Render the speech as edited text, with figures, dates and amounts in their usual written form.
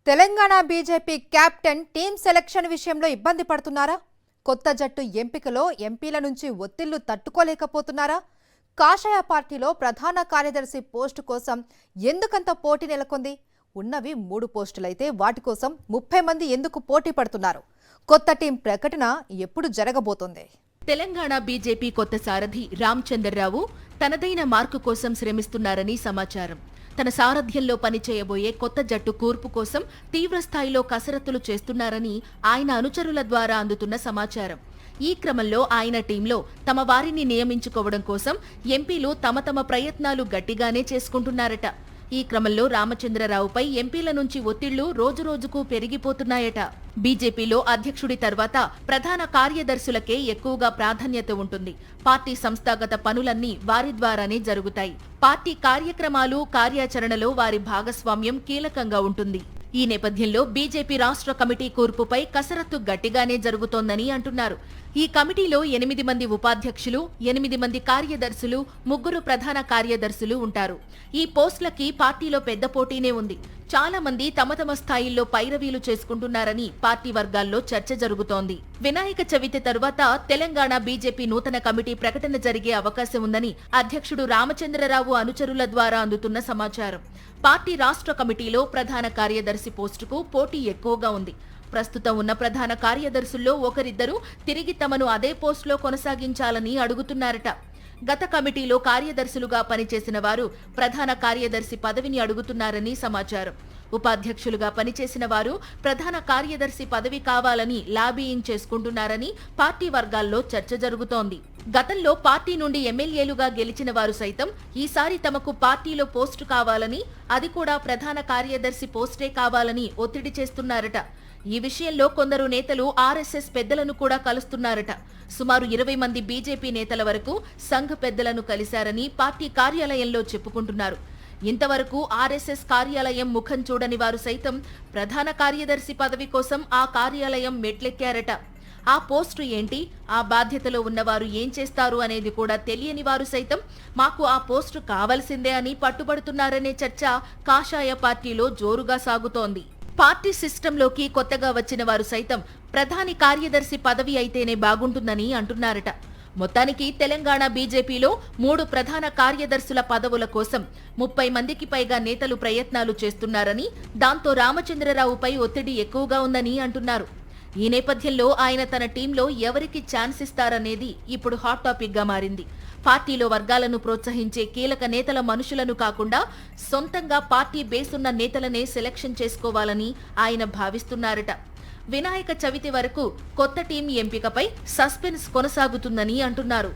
Telangana BJP captain team selection విషయంలో ఇబ్బంది పడుతున్నారా? కొత్త జట్టు ఎంపికలో ఎంపీల నుంచి ఒత్తిళ్లు తట్టుకోలేకపోతున్నారా? కాషాయ పార్టీలో ప్రధాన కార్యదర్శి పోస్టు కోసం ఎందుకంత పోటీ నెలకొంది? ఉన్నవి 3 పోస్టులైతే వాటి కోసం 30 మంది ఎందుకు పోటీ పడుతున్నారు? కొత్త టీం ప్రకటన ఎప్పుడు జరగబోతోంది? తెలంగాణ బీజేపీ కొత్త సారథి రామచంద్రరావు తనదైన మార్కు కోసం శ్రమిస్తున్నారని సమాచారం. తన సారథ్యంలో పనిచేయబోయే కొత్త జట్టు కూర్పు కోసం తీవ్రస్థాయిలో కసరత్తులు చేస్తున్నారని ఆయన అనుచరుల ద్వారా అందుతున్న సమాచారం. ఈ క్రమంలో ఆయన టీంలో తమ వారిని నియమించుకోవడం కోసం ఎంపీలు తమ ప్రయత్నాలు గట్టిగానే చేసుకుంటున్నారట. ఈ క్రమంలో రామచంద్రరావుపై ఎంపీల నుంచి ఒత్తిళ్లు రోజురోజుకు పెరిగిపోతున్నాయట. బీజేపీలో అధ్యక్షుడి తర్వాత ప్రధాన కార్యదర్శులకే ఎక్కువగా ప్రాధాన్యత ఉంటుంది. పార్టీ సంస్థాగత పనులన్నీ వారి ద్వారానే జరుగుతాయి. పార్టీ కార్యక్రమాలు, కార్యాచరణలో వారి భాగస్వామ్యం కీలకంగా ఉంటుంది. ఈ నేపథ్యంలో బీజేపీ రాష్ట్ర కమిటీ కూర్పుపై కసరత్తు గట్టిగానే జరుగుతోందని అంటున్నారు. ఈ కమిటీలో 8 మంది ఉపాధ్యక్షులు, 8 మంది కార్యదర్శులు, 3 ప్రధాన కార్యదర్శులు ఉంటారు. ఈ పోస్టులకి పార్టీలో పెద్ద పోటీనే ఉంది. చాలా మంది తమ స్థాయిల్లో పైరవీలు చేసుకుంటున్నారని పార్టీ వర్గాల్లో చర్చ జరుగుతోంది. వినాయక చవితి తరువాత తెలంగాణ బీజేపీ నూతన కమిటీ ప్రకటన జరిగే అవకాశం ఉందని అధ్యక్షుడు రామచంద్రరావు అనుచరుల ద్వారా అందుతున్న సమాచారం. పార్టీ రాష్ట్ర కమిటీలో ప్రధాన కార్యదర్శి పోస్టుకు పోటీ ఎక్కువగా ఉంది. ప్రస్తుతం ఉన్న ప్రధాన కార్యదర్శుల్లో ఒకరిద్దరు తిరిగి తమను అదే పోస్టులో కొనసాగించాలని అడుగుతున్నారట. గత కమిటీలో కార్యదర్శులుగా పనిచేసిన వారు ప్రధాన కార్యదర్శి పదవిని అడుగుతున్నారని సమాచారం. ఉపాధ్యక్షులుగా పనిచేసిన వారు ప్రధాన కార్యదర్శి పదవి కావాలని లాబీయింగ్ చేసుకుంటున్నారని పార్టీ వర్గాల్లో చర్చ జరుగుతోంది. గతంలో పార్టీ నుండి ఎమ్మెల్యేలుగా గెలిచిన వారు సైతం ఈసారి తమకు పార్టీలో పోస్టు కావాలని, అది కూడా ప్రధాన కార్యదర్శి పోస్టే కావాలని ఒత్తిడి చేస్తున్నారట. ఈ విషయంలో కొందరు నేతలు ఆర్ఎస్ఎస్ పెద్దలను కూడా కలుస్తున్నారట. సుమారు 20 మంది బీజేపీ నేతల వరకు సంఘ్ పెద్దలను కలిశారని పార్టీ కార్యాలయంలో చెప్పుకుంటున్నారు. ఇంతవరకు ఆర్ఎస్ఎస్ కార్యాలయం ముఖం చూడని వారు సైతం ప్రధాన కార్యదర్శి పదవి కోసం ఆ కార్యాలయం మెట్లెక్కారట. ఆ పోస్టు ఏంటి, ఆ బాధ్యతలో ఉన్నవారు ఏం చేస్తారు అనేది కూడా తెలియని వారు సైతం మాకు ఆ పోస్టు కావలసిందే అని పట్టుబడుతున్నారనే చర్చ కాషాయ పార్టీలో జోరుగా సాగుతోంది. పార్టీ సిస్టంలోకి కొత్తగా వచ్చిన వారు సైతం ప్రధాని కార్యదర్శి పదవి అయితేనే బాగుంటుందని అంటున్నారట. మొత్తానికి తెలంగాణ బీజేపీలో 3 ప్రధాన కార్యదర్శుల పదవుల కోసం 30 మందికి పైగా నేతలు ప్రయత్నాలు చేస్తున్నారని, దాంతో రామచంద్రరావుపై ఒత్తిడి ఎక్కువగా ఉందని అంటున్నారు. ఈ నేపథ్యంలో ఆయన తన టీంలో ఎవరికి ఛాన్స్ ఇస్తారనేది ఇప్పుడు హాట్ టాపిక్ గా మారింది. పార్టీలో వర్గాలను ప్రోత్సహించే కీలక నేతల మనుషులను కాకుండా సొంతంగా పార్టీ బేసున్న నేతలనే సెలక్షన్ చేసుకోవాలని ఆయన భావిస్తున్నారట. వినాయక చవితి వరకు కొత్త టీం ఎంపికపై సస్పెన్స్ కొనసాగుతుందని అంటున్నారు.